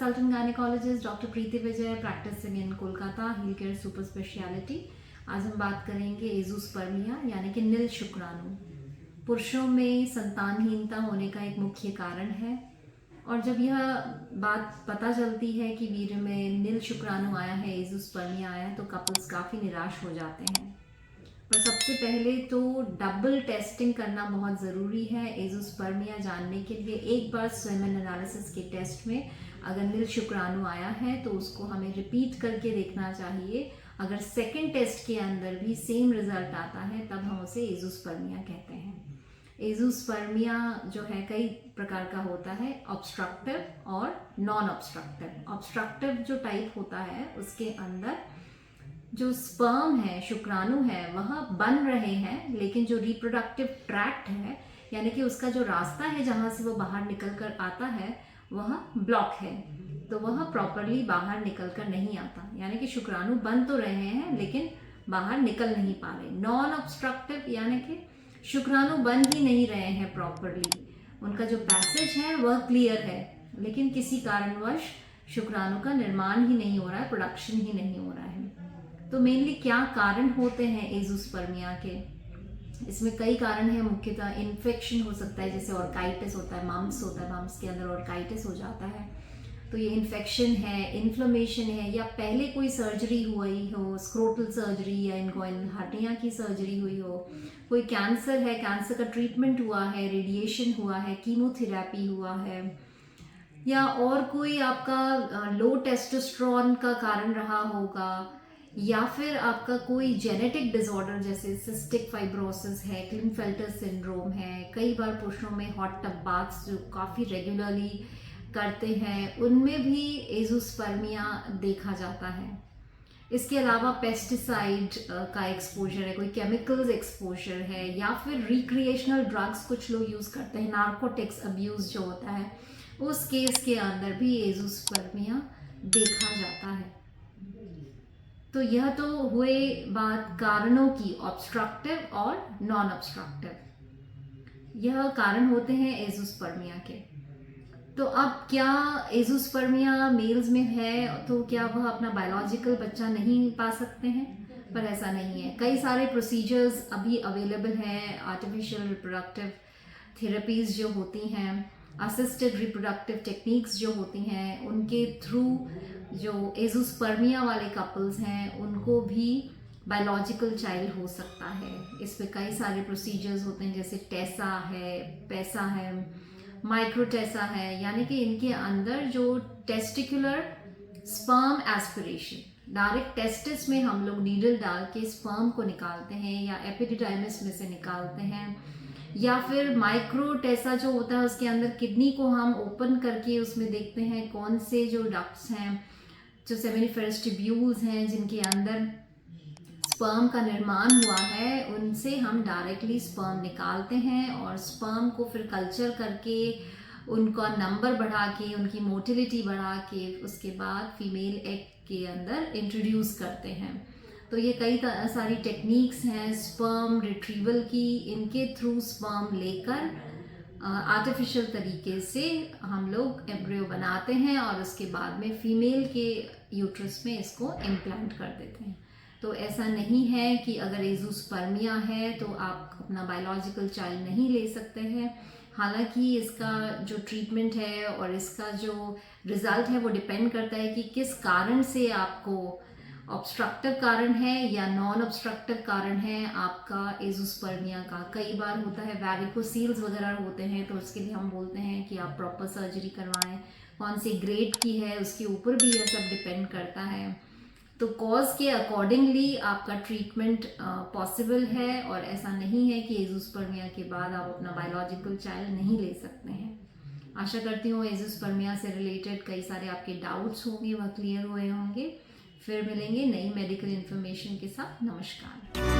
Consultant gynaecologist doctor Preeti Vijay, practising in Kolkata, heal care super speciality. आज हम बात करेंगे एज़ोस्पर्मिया यानी कि नील शुक्राणु। पुरुषों में संतानहीनता होने का एक मुख्य कारण है, और जब यह बात पता चलती है कि वीर्य में नील शुक्राणु आया है, एज़ोस्पर्मिया आया है, तो कपल्स काफ़ी निराश हो जाते हैं। पर सबसे पहले तो डबल टेस्टिंग करना बहुत ज़रूरी है एज़ोस्पर्मिया जानने के लिए। एक बार स्वेमेन एनालिसिस के टेस्ट में अगर नील शुक्राणु आया है तो उसको हमें रिपीट करके देखना चाहिए। अगर सेकंड टेस्ट के अंदर भी सेम रिजल्ट आता है तब हम उसे एज़ोस्पर्मिया कहते हैं। एज़ोस्पर्मिया जो है कई प्रकार का होता है, ऑब्स्ट्रक्टिव और नॉन ऑब्स्ट्रक्टिव। ऑब्स्ट्रक्टिव जो टाइप होता है उसके अंदर जो स्पर्म है, शुक्राणु है, वह बन रहे हैं, लेकिन जो रिप्रोडक्टिव ट्रैक्ट है यानी कि उसका जो रास्ता है जहाँ से वो बाहर निकल कर आता है वह ब्लॉक है, तो वह प्रॉपरली बाहर निकल कर नहीं आता। यानी कि शुक्राणु बन तो रहे हैं लेकिन बाहर निकल नहीं पा रहे। नॉन ऑब्स्ट्रक्टिव यानी कि शुक्राणु बन ही नहीं रहे हैं प्रॉपरली, उनका जो पैसेज है वह क्लियर है, लेकिन किसी कारणवश शुक्राणु का निर्माण ही नहीं हो रहा है, प्रोडक्शन ही नहीं हो रहा है। तो मेनली क्या कारण होते हैं एज़ोस्पर्मिया के? इसमें कई कारण हैं। मुख्यतः इन्फेक्शन हो सकता है, जैसे ऑर्काइटिस होता है, मम्प्स होता है, मम्प्स के अंदर ऑर्काइटिस हो जाता है, तो ये इन्फेक्शन है, इन्फ्लेमेशन है, या पहले कोई सर्जरी हुई हो, स्क्रोटल सर्जरी या इनगोइनल हर्निया की सर्जरी हुई हो, कोई कैंसर है, कैंसर का ट्रीटमेंट हुआ है, रेडिएशन हुआ है, कीमोथेरेपी हुआ है, या और कोई आपका लो टेस्टोस्टेरोन का कारण रहा होगा, या फिर आपका कोई जेनेटिक डिसऑर्डर जैसे सिस्टिक फाइब्रोसिस है, क्लिनफेल्टर सिंड्रोम है। कई बार पुरुषों में हॉट टब बाथ्स जो काफ़ी रेगुलरली करते हैं उनमें भी एज़ोस्पर्मिया देखा जाता है। इसके अलावा पेस्टिसाइड का एक्सपोजर है, कोई केमिकल्स एक्सपोजर है, या फिर रिक्रिएशनल ड्रग्स कुछ लोग यूज़ करते हैं, नार्कोटिक्स अब्यूज़ जो होता है, उस केस के अंदर भी एज़ोस्पर्मिया देखा जाता है। तो यह तो हुए बात कारणों की, ऑब्स्ट्रक्टिव और नॉन ऑब्स्ट्रक्टिव। यह कारण होते हैं एज़ोस्पर्मिया के। तो अब क्या एज़ोस्पर्मिया मेल्स में है तो क्या वह अपना बायोलॉजिकल बच्चा नहीं पा सकते हैं? पर ऐसा नहीं है। कई सारे प्रोसीजर्स अभी अवेलेबल हैं। आर्टिफिशियल रिप्रोडक्टिव थेरेपीज़ जो होती हैं, असिस्टेड रिप्रोडक्टिव टेक्निक्स जो होती हैं, उनके थ्रू जो एज़ोस्पर्मिया वाले कपल्स हैं उनको भी बायोलॉजिकल चाइल्ड हो सकता है। इस पे कई सारे प्रोसीजर्स होते हैं, जैसे टेसा है, पैसा है, माइक्रोटेसा है, यानी कि इनके अंदर जो testicular sperm aspiration, direct testis में हम लोग नीडल डाल के स्पर्म को निकालते हैं या एपिडिडाइमिस में से निकालते हैं, या फिर माइक्रोटेसा जो होता है उसके अंदर किडनी को हम ओपन करके उसमें देखते हैं कौन से जो डक्ट्स हैं, जो सेमिनिफेरस ट्यूब्यूल्स हैं जिनके अंदर स्पर्म का निर्माण हुआ है, उनसे हम डायरेक्टली स्पर्म निकालते हैं और स्पर्म को फिर कल्चर करके उनका नंबर बढ़ा के, उनकी मोटिलिटी बढ़ा के, उसके बाद फीमेल एग के अंदर इंट्रोड्यूस करते हैं। तो ये कई सारी टेक्निक्स हैं स्पर्म रिट्रीवल की। इनके थ्रू स्पर्म लेकर आर्टिफिशियल तरीके से हम लोग एम्ब्रियो बनाते हैं और उसके बाद में फीमेल के यूट्रस में इसको इम्प्लांट कर देते हैं। तो ऐसा नहीं है कि अगर एज़ोस्पर्मिया है तो आप अपना बायोलॉजिकल चाइल्ड नहीं ले सकते हैं। हालांकि इसका जो ट्रीटमेंट है और इसका जो रिज़ल्ट है वो डिपेंड करता है कि किस कारण से आपको, ऑब्स्ट्रक्टिव कारण है या नॉन ऑब्स्ट्रक्टिव कारण है आपका एज़ोस्पर्मिया का। कई बार होता है वैरिकोसील्स वगैरह होते हैं, तो उसके लिए हम बोलते हैं कि आप प्रॉपर सर्जरी करवाएं। कौन सी ग्रेड की है उसके ऊपर भी यह सब डिपेंड करता है। तो कॉज के अकॉर्डिंगली आपका ट्रीटमेंट पॉसिबल है, और ऐसा नहीं है कि एज़ोस्पर्मिया के बाद आप अपना बायोलॉजिकल चाइल्ड नहीं ले सकते हैं। आशा करती हूँ एज़ोस्पर्मिया से रिलेटेड कई सारे आपके डाउट्स होंगे वह क्लियर हुए होंगे। फिर मिलेंगे नई मेडिकल इन्फॉर्मेशन के साथ। नमस्कार।